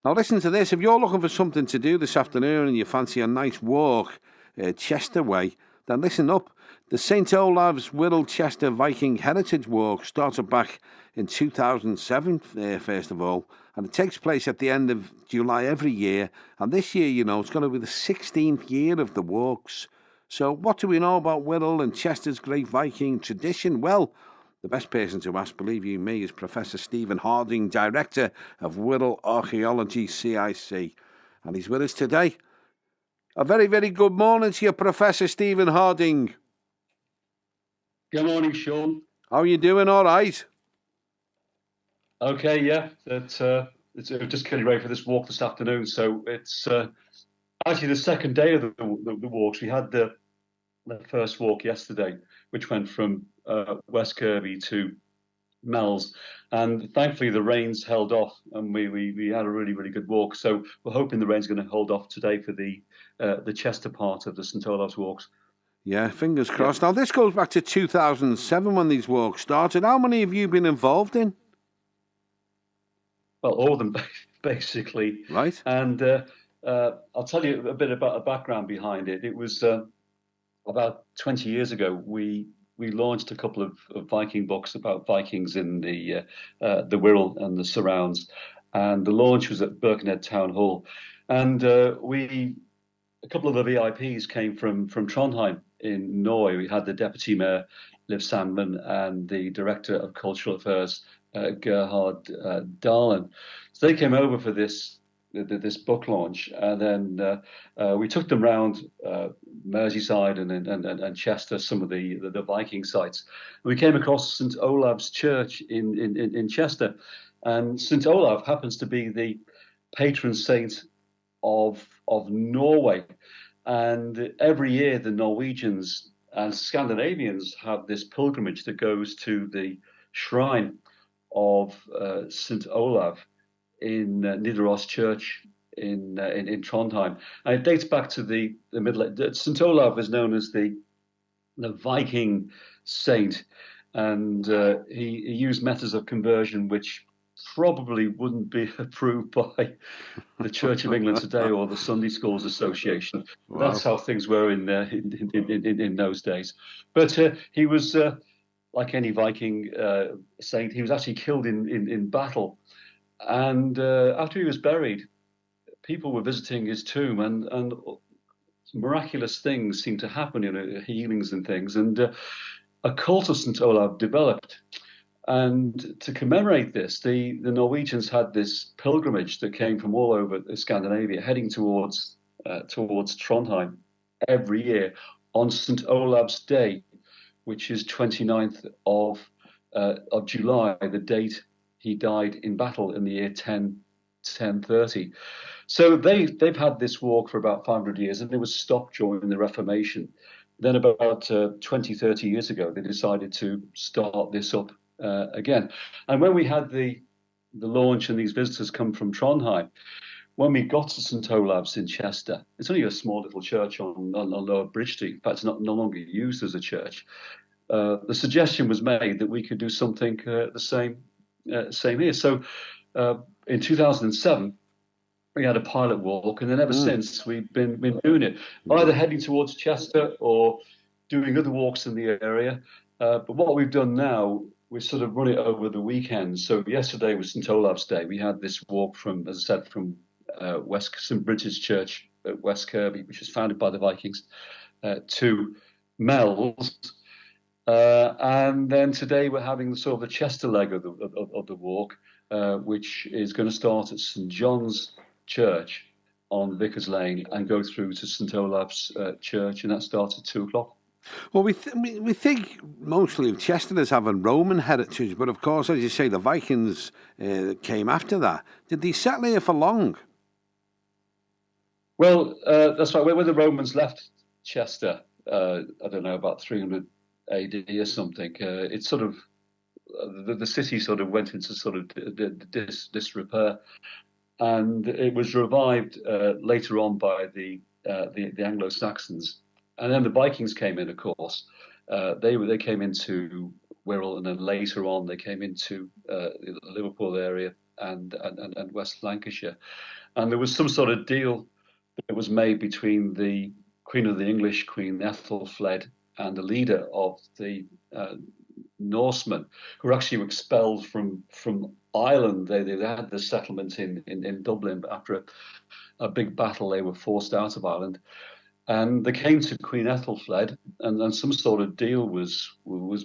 Now listen to this. If you're looking for something to do this afternoon and you fancy a nice walk, Chester way, then listen up. The St Olave's Wirral-Chester Viking Heritage Walk started back in 2007, first of all, and it takes place at the end of July every year. And this year, it's going to be the 16th year of the walks. So what do we know about Wirral and Chester's great Viking tradition? Well, the best person to ask, believe you me, is Professor Stephen Harding, Director of Wirral Archaeology CIC. And he's with us today. A very, very good morning to you, Professor Stephen Harding. Good morning, Sean. How are you doing? All right? Okay, yeah. It's just getting ready for this walk this afternoon. So it's actually the second day of the walks. We had the first walk yesterday, which went from West Kirby to Meols, and thankfully the rains held off, and we had a really, really good walk. So we're hoping the rain's going to hold off today for the Chester part of the St Olave's walks. Yeah, fingers crossed. Now, this goes back to 2007 when these walks started. How many have you been involved in? Well, all of them, basically. Right. And I'll tell you a bit about the background behind it. It was about 20 years ago. We launched a couple of Viking books about Vikings in the Wirral and the surrounds, and the launch was at Birkenhead Town Hall, and a couple of the VIPs came from Trondheim in Norway. We had the Deputy Mayor, Liv Sandman, and the Director of Cultural Affairs, Gerhard Dahlen. So they came over for this book launch, and then we took them round Merseyside and Chester, some of the Viking sites. And we came across St Olav's Church in Chester, and St Olav happens to be the patron saint of Norway, and every year the Norwegians and Scandinavians have this pilgrimage that goes to the shrine of St Olav in Nidaros Church in Trondheim, and it dates back to the Middle. St Olav is known as the Viking saint, and he used methods of conversion which probably wouldn't be approved by the Church of England today or the Sunday Schools Association. Wow. That's how things were in those days. But he was like any Viking saint. He was actually killed in battle, and after he was buried, people were visiting his tomb, and miraculous things seemed to happen, healings and things, and a cult of St Olav developed. And to commemorate this, the Norwegians had this pilgrimage that came from all over Scandinavia, heading towards Trondheim every year on St Olav's Day, which is 29th of July, the date he died in battle in the year 1030. So they've had this walk for about 500 years, and it was stopped during the Reformation. Then about 20, 30 years ago, they decided to start this up again. And when we had the launch and these visitors come from Trondheim, when we got to St Olav's in Chester, it's only a small little church on Lower Bridge Street. In fact, it's no longer used as a church. The suggestion was made that we could do something the same here. So in 2007, we had a pilot walk, and then ever since we've been doing it, either heading towards Chester or doing other walks in the area. But what we've done now, we sort of run it over the weekend. So yesterday was St Olav's Day. We had this walk from, as I said, from West St Bridget's Church at West Kirby, which was founded by the Vikings, to Meols. And then today we're having sort of the Chester leg of the walk, which is going to start at St John's Church on Vickers Lane and go through to St Olav's Church, and that starts at 2:00. Well, we think mostly of Chester as having Roman heritage, but of course, as you say, the Vikings came after that. Did they settle here for long? Well, that's right. When the Romans left Chester, I don't know, about 300 AD or something, it's sort of the city sort of went into sort of disrepair, and it was revived later on by the Anglo-Saxons. And then the Vikings came in, of course. They came into Wirral, and then later on they came into the Liverpool area and West Lancashire. And there was some sort of deal that was made between the Queen of the English, Queen Ethelfled, and the leader of the Norsemen, who were actually expelled from Ireland. They had the settlement in Dublin, but after a big battle, they were forced out of Ireland. And they came to Queen Ethelfled, and some sort of deal was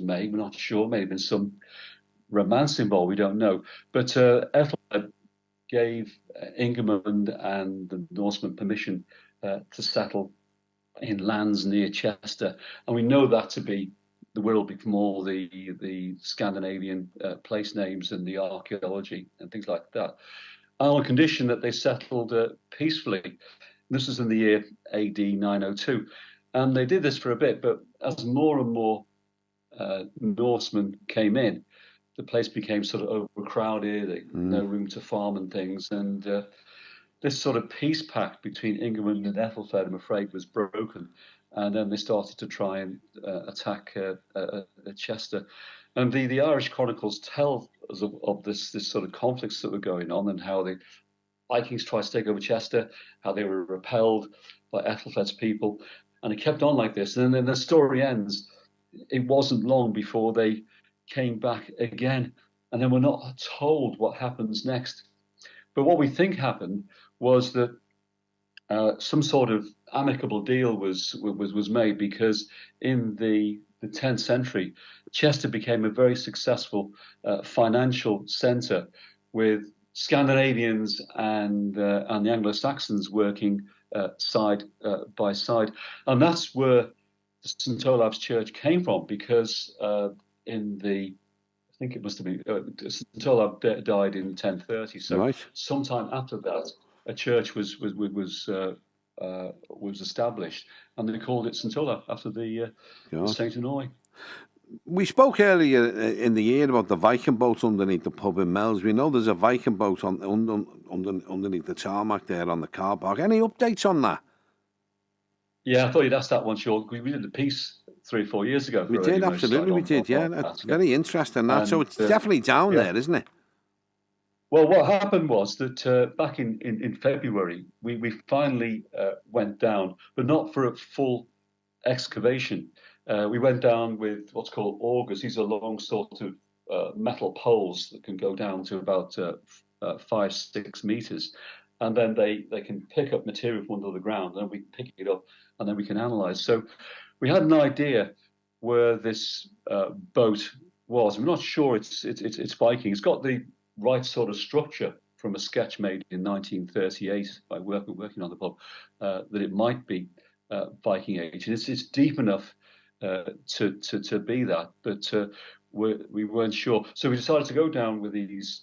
made. We're not sure. Maybe been some romance involved. We don't know. But Ethelfled gave Ingermund and the Norsemen permission to settle in lands near Chester, and we know that to be the Wirral from all the Scandinavian place names and the archaeology and things like that, on condition that they settled peacefully. This was in the year AD 902, and they did this for a bit. But as more and more Norsemen came in, the place became sort of overcrowded, no room to farm and things, and this sort of peace pact between Ingermund and Ethelfled, I'm afraid, was broken. And then they started to try and attack Chester. And the Irish chronicles tell us of this sort of conflicts that were going on, and how the Vikings tried to take over Chester, how they were repelled by Ethelfled's people. And it kept on like this. And then the story ends. It wasn't long before they came back again. And then we're not told what happens next. But what we think happened was that some sort of amicable deal was made, because in the 10th century, Chester became a very successful financial centre, with Scandinavians and the Anglo-Saxons working side by side, and that's where St Olave's Church came from. Because I think it must have been St Olave died in 1030, so right. Sometime after that, a church was established, and they called it St Olave after the Saint Honore. We spoke earlier in the year about the Viking boats underneath the pub in Meols. We know there's a Viking boat underneath the tarmac there on the car park. Any updates on that? Yeah, I thought you'd asked that one, Sean. We did a piece 3 or 4 years ago. We did, absolutely, we did. Yeah, that's very interesting. That, so it's definitely down there, isn't it? Well, what happened was that back in February, we finally went down, but not for a full excavation. We went down with what's called augers. These are long sort of metal poles that can go down to about 5-6 meters. And then they can pick up material from under the ground, and then we can pick it up, and then we can analyze. So we had an idea where this boat was. I'm not sure it's Viking. It's got the right sort of structure from a sketch made in 1938 by working on the pub, that it might be Viking age. And it's deep enough to be that, but we weren't sure. So we decided to go down with these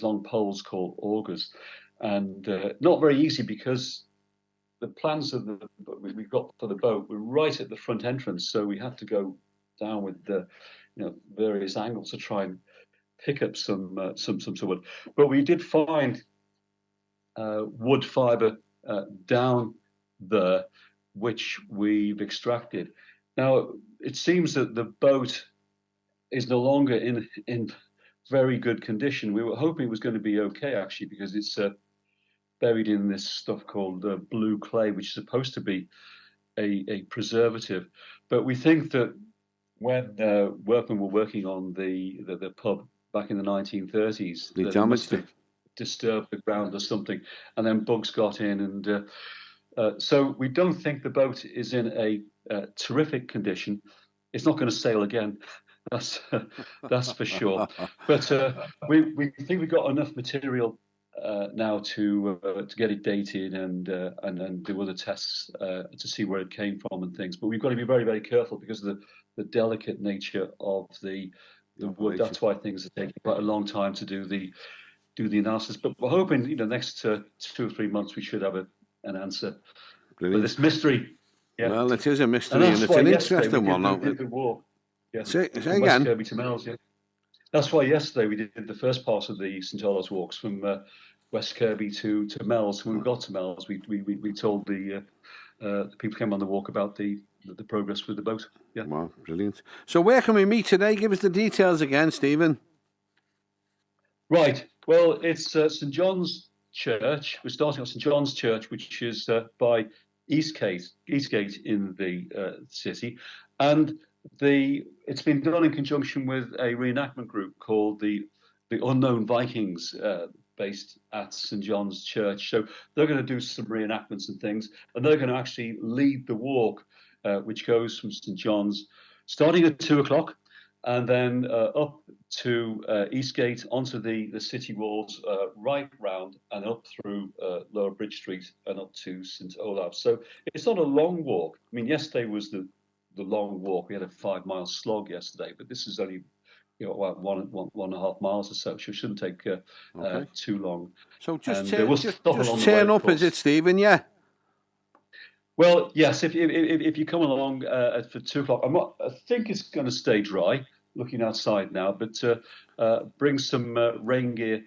long poles called augers, and not very easy, because the plans of we've got for the boat were right at the front entrance, so we had to go down with the various angles to try and pick up some wood. But we did find wood fibre down there, which we've extracted. Now, it seems that the boat is no longer in very good condition. We were hoping it was going to be okay, actually, because it's buried in this stuff called blue clay, which is supposed to be a preservative. But we think that when workmen were working on the pub back in the 1930s, they must have disturbed the ground or something, and then bugs got in, and so we don't think the boat is in a terrific condition. It's not going to sail again, that's for sure. But we think we've got enough material now to get it dated and do other tests to see where it came from and things. But we've got to be very, very careful because of the delicate nature of the wood. That's why things are taking quite a long time to do the analysis. But we're hoping, next 2 or 3 months we should have an answer. Brilliant. For this mystery. Yeah. Well, it is a mystery, and it's an interesting one. We did the walk. Yeah. Say again. West Kirby to Meols. Yeah. That's why yesterday we did the first part of the St Olave's walks from West Kirby to Meols. When we got to Meols, we told the people who came on the walk about the the progress with the boat. Yeah. Wow, brilliant. So where can we meet today? Give us the details again, Stephen. Right. Well, it's St John's Church. We're starting at St John's Church, which is by Eastgate in the city, and it's been done in conjunction with a reenactment group called the Unknown Vikings, based at St John's Church. So they're going to do some reenactments and things, and they're going to actually lead the walk, which goes from St John's, starting at 2 o'clock. And then up to Eastgate, onto the city walls, right round and up through Lower Bridge Street and up to St Olav. So it's not a long walk. I mean, yesterday was the long walk. We had a 5 mile slog yesterday, but this is only about 1.5 miles or so. So it shouldn't take too long. So just we'll turn up, is it, Stephen? Yeah. Well, yes. If you come along for 2 o'clock, I think it's going to stay dry. Looking outside now, but bring some rain gear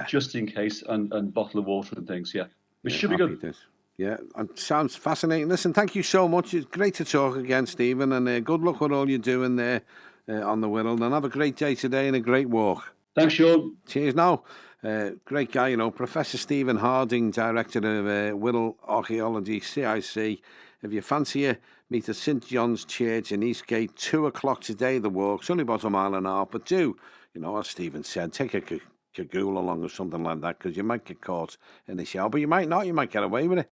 just in case, and bottle of water and things. Yeah, it should be good. Yeah, it sounds fascinating. Listen, thank you so much. It's great to talk again, Stephen, and good luck with all you're doing there on the Wirral. And have a great day today and a great walk. Thanks, Sean. Cheers now. Great guy, Professor Stephen Harding, Director of Wirral Archaeology, CIC. If you fancy it, meet at St John's Church in Eastgate, 2 o'clock today, the walk. It's only about 1.5 miles, but do, as Stephen said, take a cagoule along or something like that, because you might get caught in the shower, but you might not, you might get away with it.